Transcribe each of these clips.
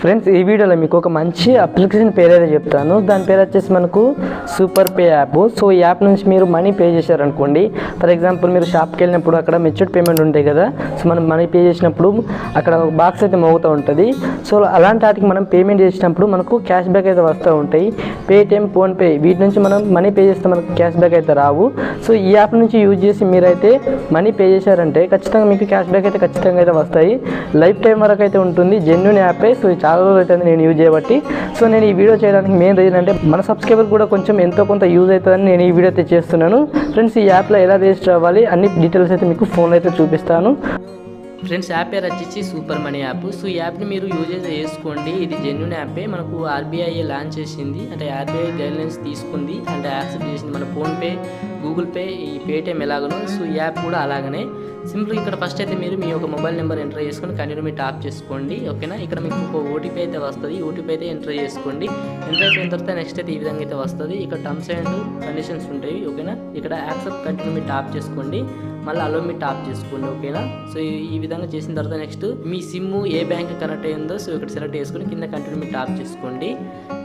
Friends, ఈ వీడియోలో మీకు ఒక మంచి అప్లికేషన్ పేరు అయితే చెప్తాను. దాని పేరు వచ్చేసి మనకు సూపర్ పే యాప్. సో ఈ యాప్ నుంచి మీరు మనీ పే చేశారనుకోండి, ఫర్ ఎగ్జాంపుల్ మీరు షాప్కి వెళ్ళినప్పుడు అక్కడ మెచ్యూర్డ్ పేమెంట్ ఉంటాయి కదా, సో మనం మనీ పే చేసినప్పుడు అక్కడ ఒక బాక్స్ అయితే మోగుతూ ఉంటుంది. సో అలాంటి వాటికి మనం పేమెంట్ చేసినప్పుడు మనకు క్యాష్ బ్యాక్ అయితే వస్తూ ఉంటాయి. పేటిఎం, ఫోన్పే వీటి నుంచి మనం మనీ పే చేస్తే మనకు క్యాష్ బ్యాక్ అయితే రావు. సో ఈ యాప్ నుంచి యూజ్ చేసి మీరైతే మనీ పే చేశారంటే ఖచ్చితంగా మీకు క్యాష్ బ్యాక్ అయితే ఖచ్చితంగా అయితే వస్తాయి. లైఫ్ టైం వరకు అయితే ఉంటుంది. జెన్యూన్ యాపే. సో చాలా రోజులు అయితే నేను యూజ్ చేయబట్టి సో నేను ఈ వీడియో చేయడానికి మెయిన్ రీజన్ అంటే మన సబ్స్క్రైబర్ కూడా కొంచెం ఎంతో కొంత యూజ్ అవుతుందని నేను ఈ వీడియో అయితే చేస్తున్నాను. ఫ్రెండ్స్, ఈ యాప్లో ఎలా రిజిస్టర్ అవ్వాలి అన్ని డీటెయిల్స్ అయితే మీకు ఫోన్లో అయితే చూపిస్తాను. ఫ్రెండ్స్, యాప్ పేరు వచ్చేసి సూపర్ మనీ యాప్. సో ఈ యాప్ని మీరు యూజ్ చేసుకోండి. ఇది జెన్యూన్ యాపే. మనకు ఆర్బీఐ లాంచ్ చేసింది, అంటే ఆర్బీఐ గైడ్లైన్స్ తీసుకుంది, అంటే యాక్సెప్ట్ చేసింది. మన ఫోన్పే, గూగుల్ పే, ఈ పేటిఎం ఎలాగనో సో ఈ యాప్ కూడా అలాగనే. సింపుల్ ఇక్కడ ఫస్ట్ అయితే మీరు మీ యొక్క మొబైల్ నెంబర్ ఎంటర్ చేసుకొని కంటిన్యూ మీ టాప్ చేసుకోండి. ఓకేనా, ఇక్కడ మీకు ఒక ఓటీపీ అయితే వస్తుంది. ఓటీపీ అయితే ఎంటర్ చేసుకోండి. ఎంటర్ అయిపోయిన తర్వాత నెక్స్ట్ అయితే ఈ విధంగా అయితే వస్తుంది. ఇక్కడ టర్మ్స్ అండ్ కండిషన్స్ ఉంటాయి. ఓకేనా, ఇక్కడ యాక్సెప్ట్ కంటిన్యూ మీ టాప్ చేసుకోండి. మళ్ళీ అలో మీ టాప్ చేసుకోండి. ఓకేనా, సో ఈ విధంగా చేసిన తర్వాత నెక్స్ట్ మీ సిమ్ ఏ బ్యాంక్ కనెక్ట్ అయ్యిందో సో ఇక్కడ సెలెక్ట్ చేసుకొని కింద కంటిన్యూ మీ టాప్ చేసుకోండి.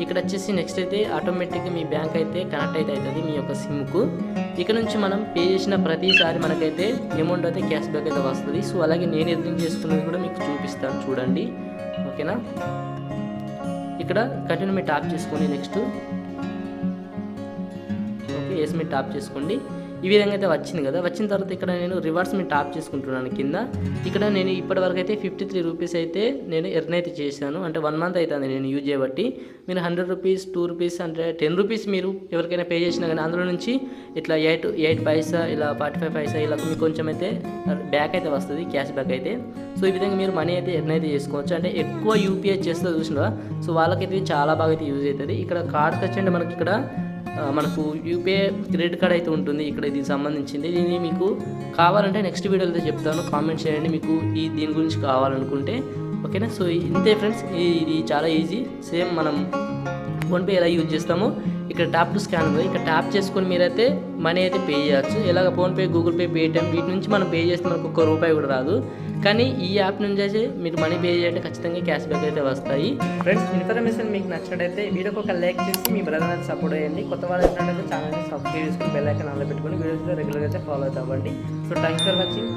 ఇక్కడ వచ్చేసి నెక్స్ట్ అయితే ఆటోమేటిక్గా మీ బ్యాంక్ అయితే కనెక్ట్ అయితే అవుతుంది మీ యొక్క సిమ్కు. ఇక్కడ నుంచి మనం పే చేసిన ప్రతిసారి మనకైతే అమౌంట్ అయితే క్యాష్ బ్యాక్ అయితే వస్తుంది. సో అలాగే నేను ఎర్నింగ్ చేసుకున్నది కూడా మీకు చూపిస్తాను చూడండి. ఓకేనా, ఇక్కడ కంటిన్యూ మీ టాప్ చేసుకోండి. నెక్స్ట్ ఓకే, ఎస్ మీ టాప్ చేసుకోండి. ఈ విధంగా అయితే వచ్చింది కదా. వచ్చిన తర్వాత ఇక్కడ నేను రివార్డ్స్ మీ టాప్ చేసుకుంటున్నాను కింద. ఇక్కడ నేను ఇప్పటివరకు అయితే 53 రూపీస్ అయితే నేను ఎర్న్ అయితే చేశాను. అంటే 1 మంత్ అవుతుంది నేను యూజ్ చేయబట్టి. మీరు 100 రూపీస్, 2 రూపీస్ అంటే 10 రూపీస్ మీరు ఎవరికైనా పే చేసినా కానీ అందులో నుంచి ఇట్లా 8 పైసా, ఇలా 45 పైసా ఇలా మీకు కొంచెం అయితే బ్యాక్ అయితే వస్తుంది, క్యాష్ బ్యాక్ అయితే. సో ఈ విధంగా మీరు మనీ అయితే ఎర్న్ అయితే చేసుకోవచ్చు. అంటే ఎక్కువ యూపీఐ చేస్తే చూసినా సో వాళ్ళకైతే చాలా బాగా అయితే యూజ్ అవుతుంది. ఇక్కడ కార్డ్స్ వచ్చండి మనకి ఇక్కడ మనకు యూపీఐ క్రెడిట్ కార్డ్ అయితే ఉంటుంది ఇక్కడ దీనికి సంబంధించింది. దీన్ని మీకు కావాలంటే నెక్స్ట్ వీడియోలో అయితే చెప్తాను, కామెంట్ చేయండి మీకు దీని గురించి కావాలనుకుంటే. ఓకేనా, సో ఇంతే ఫ్రెండ్స్, ఇది చాలా ఈజీ. సేమ్ మనం ఫోన్పే ఎలా యూజ్ చేస్తామో ఇక్కడ ట్యాప్ టు స్కాన్ ఉంది. ఇక్కడ ట్యాప్ చేసుకొని మీరైతే మనీ అయితే పే చేయొచ్చు. ఎలాగ ఫోన్పే, గూగుల్ పే, పేటిఎం వీటి నుంచి మనం పే చేస్తే మనకు ₹1 కూడా రాదు. కానీ ఈ యాప్ నుంచి అయితే మీరు మనీ పే చేయంటే ఖచ్చితంగా క్యాష్ బ్యాక్ అయితే వస్తాయి. ఫ్రెండ్స్, ఇన్ఫర్మేషన్ మీకు నచ్చినట్టయితే వీడియోకి ఒక లైక్ చేసి మీ బ్రదర్ అయితే సపోర్ట్ చేయండి. కొత్త వాళ్ళు వచ్చినట్టయితే ఛానల్ని సబ్స్క్రైబ్ చేసుకుని బెల్ ఐకాన్ ఆన్లో పెట్టుకొని వీడియోస్ రెగ్యులర్గా అయితే ఫాలో అవుతామండి. So thanks for watching.